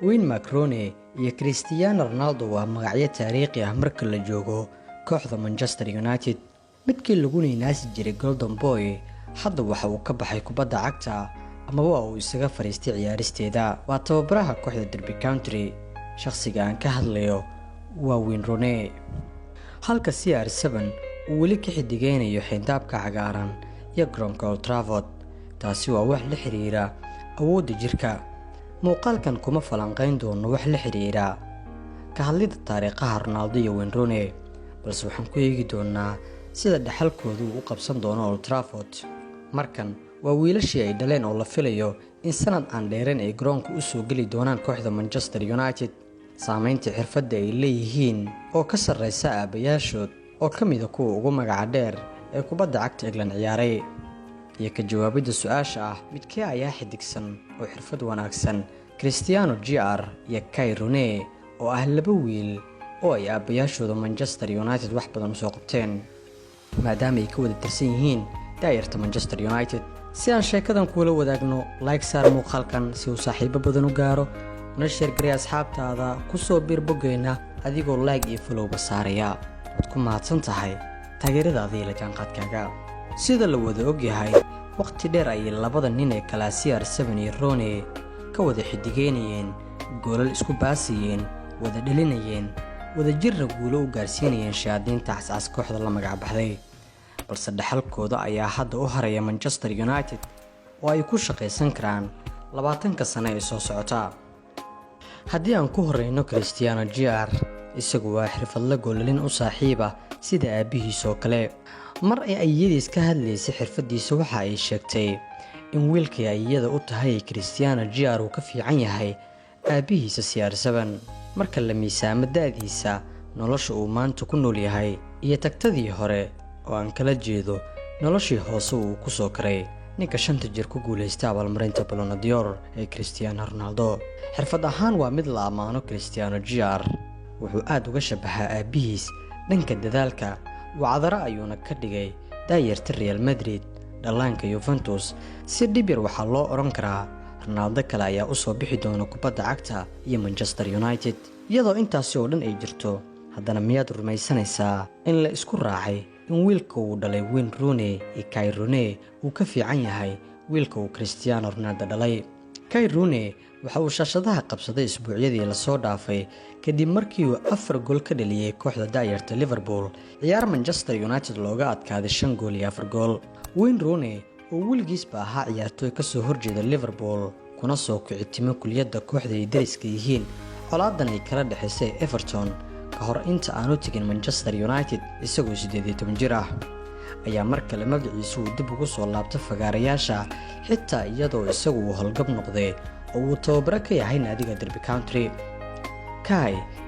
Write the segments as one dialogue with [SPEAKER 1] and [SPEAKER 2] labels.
[SPEAKER 1] Wayne Rooney iyo Cristiano Ronaldo waa magacyo taariikhi ah marka la joogo kooxda Manchester United. midkii lagu ninaasi jiray Golden Boy hadda waxa uu ka baxay kubadda cagta ama waa uu isaga fariistay ciyaaristeeda. Waa tababaraha kooxda Derby County. shakhsiga aan ka hadlayo waa Wayne Rooney. halka Ciyar uu weli ka xidigeynayo xindaabka cagaaran iyo garoonka Old Trafford. taasi waa wax la xiriira awoodda jirka. muuqaalkan kuma falanqayn doono wax la xiriira ka hadlida taariikhaha Ronaldo iyo Wayne Rooney, balse waxaan ku eegi doonaa sida dhaxalkoodu u qabsan doono Old Trafford. markan waa wiilashii ay dhaleen oo la filayo in sanad aan dheereen ay garoonka u soo gali doonaan kooxda Manchester United. saamaynta xirfadda ay leeyihiin oo ka sarreysa aabayaashood oo ka mid ah kuwa ugu magaca dheer ee kubadda cagta England ciyaaray. iyo ka jawaabidda su'aasha ah midkee ayaa xidigsan oo xirfad wanaagsan, Cristiano Ciyar iyo Rooney oo ah laba wiil oo ay aabayaashooda Manchester United wax badan u soo qabteen maadaama ay ka wada tirsan yihiin Dayarta Manchester United. si aan sheekadan kula wadaagno, like saar muuqaalkan si uu saaxiibo badan u gaaro, una share garay asxaabtaada ku soo bir bogeyna adigoo like iyo follow ba saaraya. waad ku mahadsan tahay taageeradaada iyo la jaanqaadkaaga. sida la wada ogyahay waqti dheer ay labada nin ee kala Ciyar iyo Rooney ka wada xidigeynayeen, goolal isku baasiyeen, wada dhalinayeen, wada jirra guulo u gaarsiinayeen shaadiinta xasaas kooxda la magac baxday. balse dhaxalkooda ayaa hadda u haraya Manchester United oo ay ku shaqaysan karaan 20 sano ee soo socota. haddii aan ku horeyno Cristiano Ciyar, isagu waa xirfadle goolalin u saaxiiba sida aabihiis oo kale. mar ay ayadiis ka hadlaysay xirfadiisa waxa ay sheegtay in wiilkii ay iyada u tahay Cristiano Ciyar uu ka fiican yahay aabihiisa Ciyar. marka la miisaamo daadiisa, nolosha uu maanta ku nool yahay iyo tagtadii hore oo aan kala jeedo noloshii hoose uu ku soo karay ninka 5 jir ku guuleystay abaalmarinta Ballon d'Or ee Cristiano Ronaldo. xirfad ahaan waa mid la amaano. Cristiano Ciyar wuxuu aad uga shabahaa aabihiis dhanka dadaalka, wacdara ayuuna ka dhigay Dayarta Real Madrid, dhallaanka Juventus. si dhib yar waxaa loo oran karaa Ronaldo kale ayaa u soo bixi doona kubadda cagta iyo Manchester United. iyadoo intaasi oo dhan ay jirto, haddana miyaad rumaysanaysaa in la isku raacay in wiilka uu dhalay Wayne Rooney iyo Rooney uu ka fiican yahay wiilka uu Cristiano Ronaldo dhalay? Rooney waxa uu shaashadaha qabsaday isbuucyadii la soo dhaafay kadib markii uu 4 gool ka dhaliyay kooxda Dayarta Liverpool, ciyaar Manchester United looga adkaaday 5 gool iyo 4 gool. Wayne Rooney oo weligiisba ahaa ciyaartooy ka soo horjeeda Liverpool kuna soo kicitimo kuliyadda kooxda ay dariska yihiin, colaadan ay kala dhaxaysay Everton ka hor inta aanu tagin Manchester United isagoo 18 jir ah, ayaa mar kale magaciisu uu dib ugu soo laabtay fagaarayaasha, xitaa iyadoo isagu uu howlgab noqday oo uu tababaro ka yahay naadiga Derby County.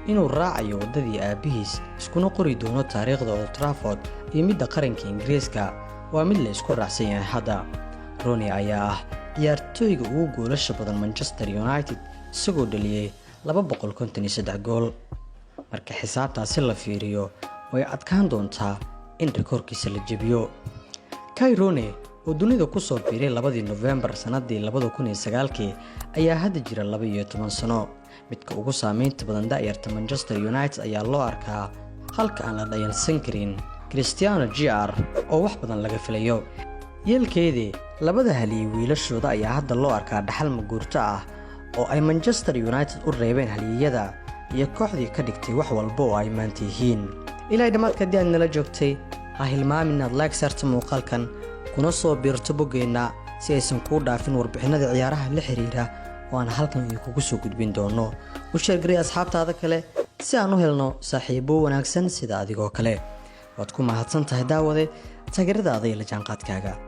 [SPEAKER 1] inuu raacayo wadadii aabihiis iskuna qori doono taariikhda Old Trafford iyo midda qaranka Ingiriiska waa mid la isku raacsan yahay hadda. Rooney ayaa ah ciyaartooyga ugu goolasha badan Manchester United isagoo dhaliyay 253 gool. marka xisaabtaasi la fiiriyo way adkaan doontaa in rikoorkiisa la jabiyo. Rooney oo dunida ku soo biiray 2 November sanadii 2009 ayaa hadda jira 12 sano. midka ugu saameynta badan Dayarta Manchester United ayaa loo arkaa halka aan la dhayalsan karin Cristiano Ciyar oo wax badan laga filayo. yeelkeedii labada haliyay wiilashooda ayaa hadda loo arkaa dhaxal maguurto ah oo ay Manchester United u reebeen haliyada iyo kooxdii ka dhigtay wax walba oo ay maanta yihiin. ilaa dhamaadka haddii aad nala joogtay, ha hilmaamin inaad like saarto muuqaalkan kuna soo biirto boggeena si aysan kuu dhaafin warbixinada ciyaaraha la xiriira oo aan halkan idinkugu soo gudbin doono. u share garay asxaabtaada kale si aan u helno saaxiibo wanaagsan sida adigoo kale. waad ku mahadsan tahay daawade taageeradaada iyo la jaanqaadkaaga.